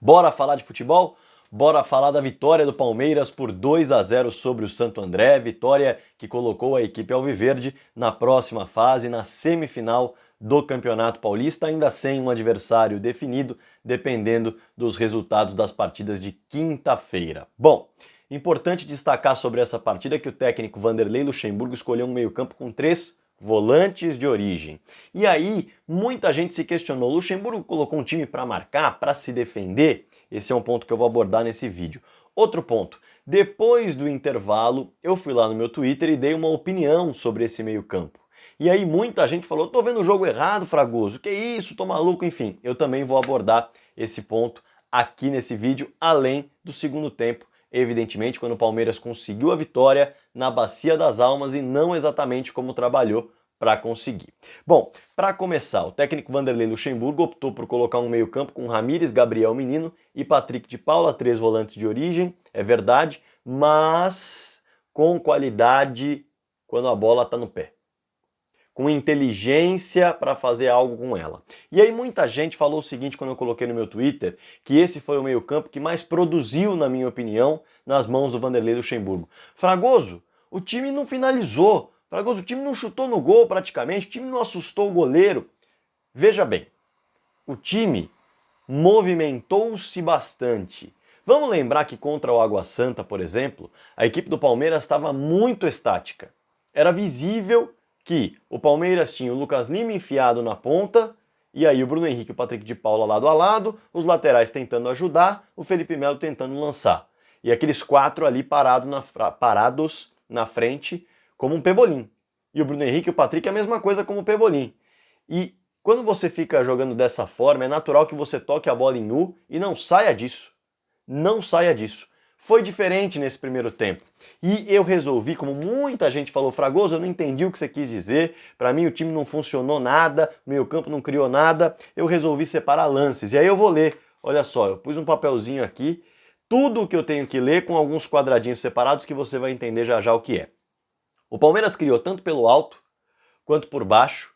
Bora falar de futebol? Bora falar da vitória do Palmeiras por 2-0 sobre o Santo André, vitória que colocou a equipe alviverde na próxima fase, na semifinal do Campeonato Paulista, ainda sem um adversário definido, dependendo dos resultados das partidas de quinta-feira. Bom, importante destacar sobre essa partida que o técnico Vanderlei Luxemburgo escolheu um meio-campo com 3 volantes de origem. E aí, muita gente se questionou, Luxemburgo colocou um time para marcar, para se defender? Esse é um ponto que eu vou abordar nesse vídeo. Outro ponto, depois do intervalo, eu fui lá no meu Twitter e dei uma opinião sobre esse meio-campo. E aí muita gente falou, tô vendo o jogo errado, Fragoso, que isso, tô maluco, enfim. Eu também vou abordar esse ponto aqui nesse vídeo, além do segundo tempo, evidentemente, quando o Palmeiras conseguiu a vitória na Bacia das Almas e não exatamente como trabalhou para conseguir. Bom, para começar, o técnico Vanderlei Luxemburgo optou por colocar um meio-campo com Ramires, Gabriel Menino e Patrick de Paula, 3 volantes de origem, é verdade, mas com qualidade quando a bola está no pé. Com inteligência para fazer algo com ela. E aí muita gente falou o seguinte quando eu coloquei no meu Twitter, que esse foi o meio-campo que mais produziu, na minha opinião, nas mãos do Vanderlei Luxemburgo. Fragoso, o time não finalizou. Fragoso, o time não chutou no gol praticamente, o time não assustou o goleiro. Veja bem, o time movimentou-se bastante. Vamos lembrar que contra o Água Santa, por exemplo, a equipe do Palmeiras estava muito estática. Era visível que o Palmeiras tinha o Lucas Lima enfiado na ponta, e aí o Bruno Henrique e o Patrick de Paula lado a lado, os laterais tentando ajudar, o Felipe Melo tentando lançar. E aqueles 4 ali parados na frente como um pebolim. E o Bruno Henrique e o Patrick é a mesma coisa como o pebolim. E quando você fica jogando dessa forma, é natural que você toque a bola em nu e não saia disso. Não saia disso. Foi diferente nesse primeiro tempo. E eu resolvi, como muita gente falou, Fragoso, eu não entendi o que você quis dizer, para mim o time não funcionou nada, o meio-campo não criou nada, eu resolvi separar lances. E aí eu vou ler, olha só, eu pus um papelzinho aqui, tudo o que eu tenho que ler com alguns quadradinhos separados que você vai entender já já o que é. O Palmeiras criou tanto pelo alto, quanto por baixo,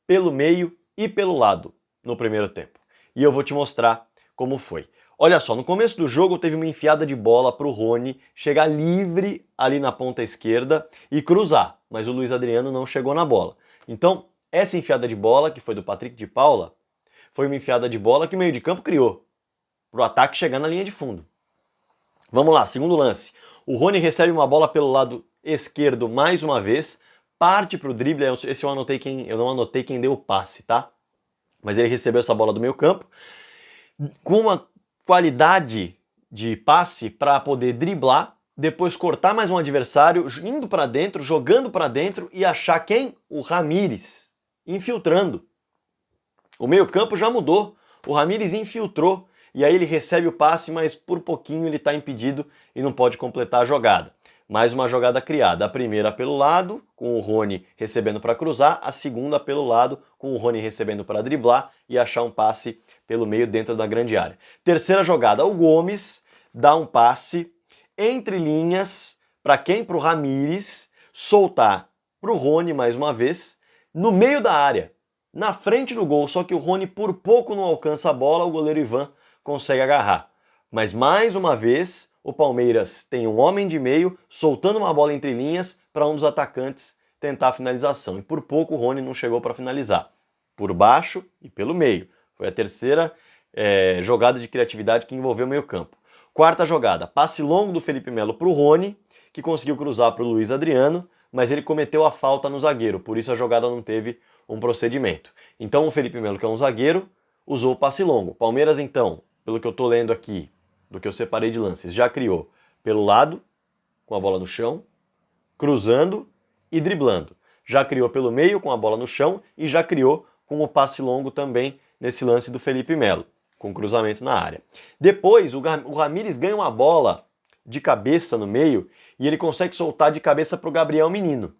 pelo meio e pelo lado no primeiro tempo. E eu vou te mostrar como foi. Olha só, no começo do jogo teve uma enfiada de bola para o Rony chegar livre ali na ponta esquerda e cruzar, mas o Luiz Adriano não chegou na bola. Então, essa enfiada de bola, que foi do Patrick de Paula, foi uma enfiada de bola que o meio de campo criou, para o ataque chegar na linha de fundo. Vamos lá, segundo lance. O Rony recebe uma bola pelo lado esquerdo mais uma vez, parte para o drible, esse eu não anotei quem deu o passe, tá? Mas ele recebeu essa bola do meio campo, com uma qualidade de passe para poder driblar, depois cortar mais um adversário, indo para dentro, jogando para dentro e achar quem? O Ramires, infiltrando. O meio-campo já mudou, o Ramires infiltrou e aí ele recebe o passe, mas por pouquinho ele está impedido e não pode completar a jogada. Mais uma jogada criada, a primeira pelo lado, com o Rony recebendo para cruzar, a segunda pelo lado, com o Rony recebendo para driblar e achar um passe pelo meio dentro da grande área. Terceira jogada, o Gomes dá um passe entre linhas, para quem? Para o Ramires soltar para o Rony mais uma vez, no meio da área, na frente do gol, só que o Rony por pouco não alcança a bola, o goleiro Ivan consegue agarrar. Mas mais uma vez, o Palmeiras tem um homem de meio soltando uma bola entre linhas para um dos atacantes tentar a finalização. E por pouco o Rony não chegou para finalizar. Por baixo e pelo meio. Foi a terceira jogada de criatividade que envolveu o meio campo. Quarta jogada, passe longo do Felipe Melo para o Rony, que conseguiu cruzar para o Luiz Adriano, mas ele cometeu a falta no zagueiro, por isso a jogada não teve um procedimento. Então o Felipe Melo, que é um zagueiro, usou o passe longo. Palmeiras então, pelo que eu estou lendo aqui, do que eu separei de lances, já criou pelo lado, com a bola no chão, cruzando e driblando. Já criou pelo meio, com a bola no chão, e já criou com o passe longo também nesse lance do Felipe Melo, com cruzamento na área. Depois, o Ramires ganha uma bola de cabeça no meio e ele consegue soltar de cabeça para o Gabriel Menino.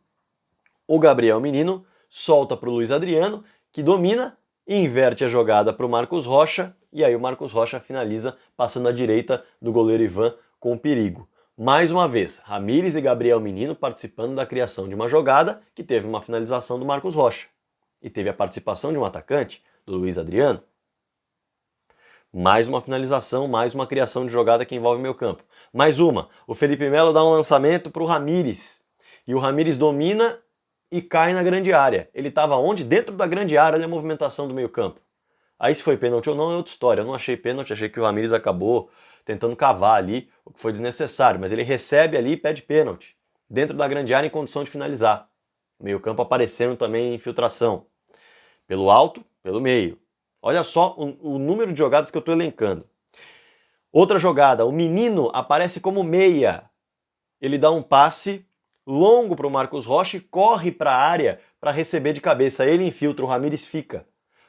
O Gabriel Menino solta para o Luiz Adriano, que domina e inverte a jogada para o Marcos Rocha, e aí o Marcos Rocha finaliza passando à direita do goleiro Ivan com perigo. Mais uma vez, Ramires e Gabriel Menino participando da criação de uma jogada que teve uma finalização do Marcos Rocha. E teve a participação de um atacante, do Luiz Adriano. Mais uma finalização, mais uma criação de jogada que envolve meio campo. Mais uma, o Felipe Melo dá um lançamento para o Ramires. E o Ramires domina e cai na grande área. Ele estava onde? Dentro da grande área, olha a movimentação do meio campo. Aí se foi pênalti ou não é outra história. Eu não achei pênalti, achei que o Ramires acabou tentando cavar ali, o que foi desnecessário. Mas ele recebe ali e pede pênalti. Dentro da grande área em condição de finalizar. Meio campo aparecendo também em infiltração. Pelo alto, pelo meio. Olha só o número de jogadas que eu estou elencando. Outra jogada, o Menino aparece como meia. Ele dá um passe longo para o Marcos Rocha e corre para a área para receber de cabeça. Ele infiltra, o Ramires fica.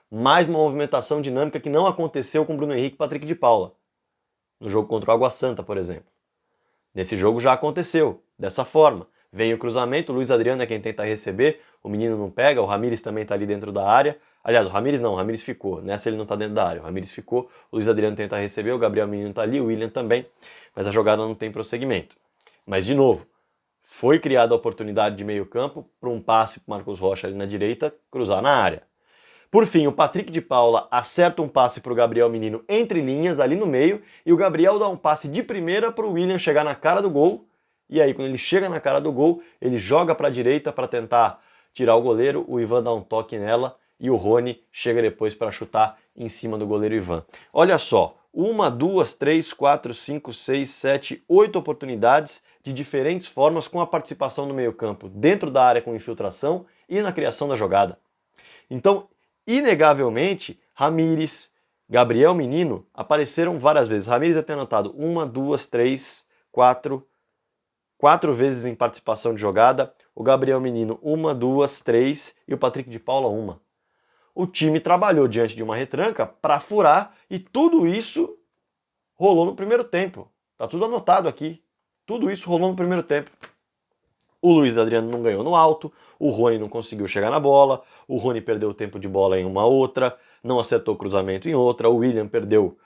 Mais uma movimentação dinâmica que não aconteceu com Bruno Henrique e Patrick de Paula. No jogo contra o Água Santa, por exemplo. Nesse jogo já aconteceu, dessa forma. Vem o cruzamento, o Luiz Adriano é quem tenta receber, o Menino não pega, o Ramires também está ali dentro da área. Aliás, o Ramires não, o Ramires ficou. Nessa ele não está dentro da área, o Ramires ficou, o Luiz Adriano tenta receber, o Gabriel Menino está ali, o William também, mas a jogada não tem prosseguimento. Mas, de novo, foi criada a oportunidade de meio campo para um passe para o Marcos Rocha ali na direita, cruzar na área. Por fim, o Patrick de Paula acerta um passe para o Gabriel Menino entre linhas, ali no meio, e o Gabriel dá um passe de primeira para o William chegar na cara do gol, e aí quando ele chega na cara do gol, ele joga para a direita para tentar tirar o goleiro, o Ivan dá um toque nela, e o Rony chega depois para chutar em cima do goleiro Ivan. Olha só, 1, 2, 3, 4, 5, 6, 7, 8 oportunidades de diferentes formas com a participação no meio-campo, dentro da área com infiltração e na criação da jogada. Então, inegavelmente, Ramires, Gabriel Menino apareceram várias vezes. Ramires eu tenho anotado 1, 2, 3, 4 vezes em participação de jogada. O Gabriel Menino 1, 2, 3 e o Patrick de Paula 1. O time trabalhou diante de uma retranca para furar e tudo isso rolou no primeiro tempo. Tá tudo anotado aqui. Tudo isso rolou no primeiro tempo. O Luiz Adriano não ganhou no alto, o Rony não conseguiu chegar na bola, o Rony perdeu o tempo de bola em uma outra, não acertou o cruzamento em outra, o William perdeu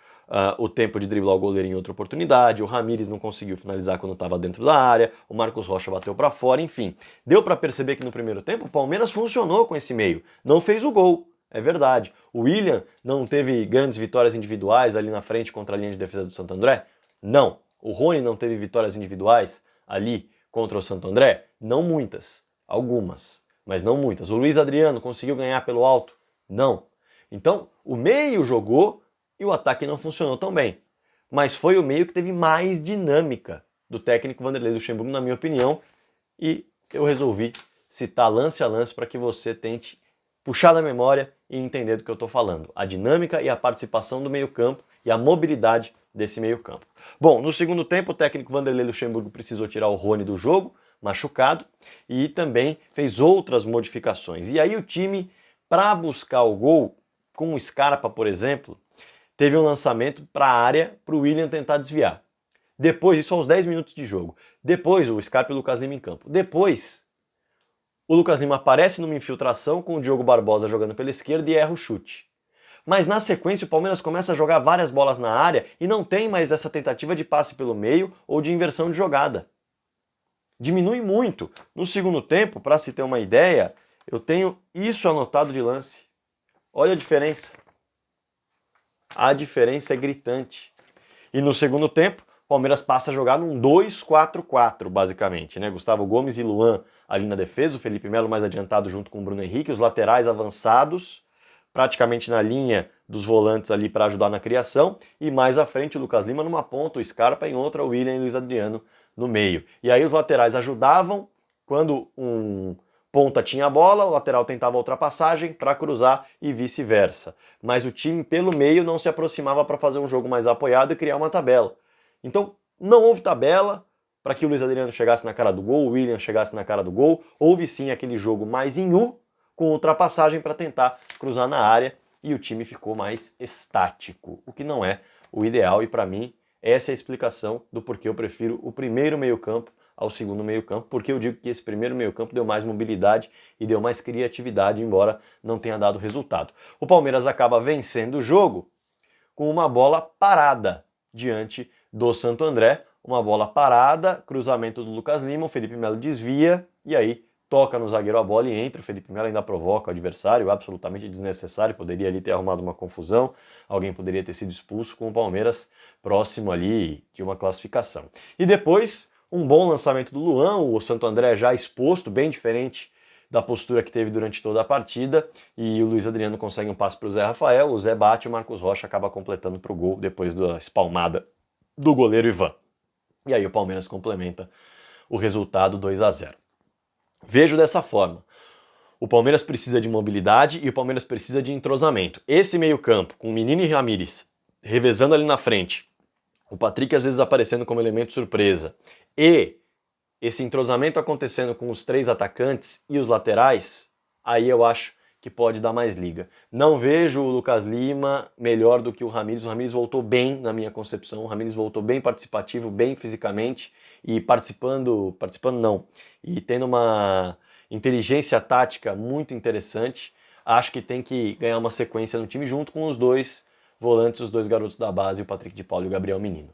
o tempo de driblar o goleiro em outra oportunidade, o Ramires não conseguiu finalizar quando estava dentro da área, o Marcos Rocha bateu para fora, enfim. Deu para perceber que no primeiro tempo o Palmeiras funcionou com esse meio, não fez o gol, é verdade. O William não teve grandes vitórias individuais ali na frente contra a linha de defesa do Santo André? Não. O Rony não teve vitórias individuais ali contra o Santo André? Não muitas, algumas, mas não muitas. O Luiz Adriano conseguiu ganhar pelo alto? Não. Então, o meio jogou e o ataque não funcionou tão bem. Mas foi o meio que teve mais dinâmica do técnico Vanderlei Luxemburgo, na minha opinião, e eu resolvi citar lance a lance para que você tente puxar da memória e entender do que eu estou falando. A dinâmica e a participação do meio-campo e a mobilidade desse meio-campo. Bom, no segundo tempo, o técnico Vanderlei Luxemburgo precisou tirar o Rony do jogo, machucado, e também fez outras modificações. E aí o time, para buscar o gol, com o Scarpa, por exemplo, teve um lançamento para a área para o William tentar desviar. Depois, isso aos 10 minutos de jogo. Depois, o Scarpa e o Lucas Lima em campo. Depois, o Lucas Lima aparece numa infiltração com o Diogo Barbosa jogando pela esquerda e erra o chute. Mas na sequência o Palmeiras começa a jogar várias bolas na área e não tem mais essa tentativa de passe pelo meio ou de inversão de jogada. Diminui muito. No segundo tempo, para se ter uma ideia, eu tenho isso anotado de lance. Olha a diferença. A diferença é gritante. E no segundo tempo, o Palmeiras passa a jogar num 2-4-4, basicamente, né? Gustavo Gomes e Luan ali na defesa, o Felipe Melo mais adiantado junto com o Bruno Henrique, os laterais avançados, praticamente na linha dos volantes ali para ajudar na criação, e mais à frente o Lucas Lima numa ponta, o Scarpa em outra, o William e o Luiz Adriano no meio. E aí os laterais ajudavam, quando um ponta tinha a bola, o lateral tentava a ultrapassagem para cruzar e vice-versa. Mas o time pelo meio não se aproximava para fazer um jogo mais apoiado e criar uma tabela. Então não houve tabela para que o Luiz Adriano chegasse na cara do gol, o William chegasse na cara do gol, houve sim aquele jogo mais em U, com ultrapassagem para tentar cruzar na área, e o time ficou mais estático, o que não é o ideal, e para mim essa é a explicação do porquê eu prefiro o primeiro meio-campo ao segundo meio-campo, porque eu digo que esse primeiro meio-campo deu mais mobilidade e deu mais criatividade, embora não tenha dado resultado. O Palmeiras acaba vencendo o jogo com uma bola parada diante do Santo André, uma bola parada, cruzamento do Lucas Lima, o Felipe Melo desvia, e aí toca no zagueiro a bola e entra. O Felipe Melo ainda provoca o adversário, absolutamente desnecessário, poderia ali ter arrumado uma confusão, alguém poderia ter sido expulso, com o Palmeiras próximo ali de uma classificação. E depois, um bom lançamento do Luan, o Santo André já exposto, bem diferente da postura que teve durante toda a partida, e o Luiz Adriano consegue um passe para o Zé Rafael, o Zé bate, o Marcos Rocha acaba completando para o gol depois da espalmada do goleiro Ivan. E aí o Palmeiras complementa o resultado 2-0. Vejo dessa forma. O Palmeiras precisa de mobilidade e o Palmeiras precisa de entrosamento. Esse meio-campo, com Menino e Ramires revezando ali na frente, o Patrick às vezes aparecendo como elemento surpresa, e esse entrosamento acontecendo com os 3 atacantes e os laterais, aí eu acho que pode dar mais liga. Não vejo o Lucas Lima melhor do que o Ramires voltou bem na minha concepção, o Ramires voltou bem participativo, bem fisicamente, e participando não, e tendo uma inteligência tática muito interessante. Acho que tem que ganhar uma sequência no time junto com os 2 volantes, os 2 garotos da base, o Patrick de Paula e o Gabriel Menino.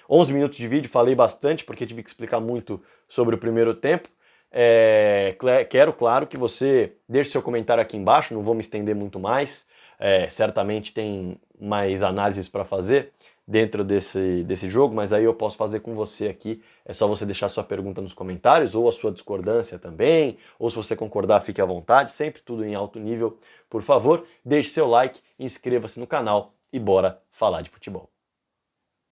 11 minutos de vídeo, falei bastante porque tive que explicar muito sobre o primeiro tempo. Quero, claro, que você deixe seu comentário aqui embaixo, não vou me estender muito mais. Certamente tem mais análises para fazer dentro desse jogo, mas aí eu posso fazer com você aqui. É só você deixar sua pergunta nos comentários, ou a sua discordância também, ou se você concordar, fique à vontade, sempre tudo em alto nível. Por favor, deixe seu like, inscreva-se no canal e bora falar de futebol.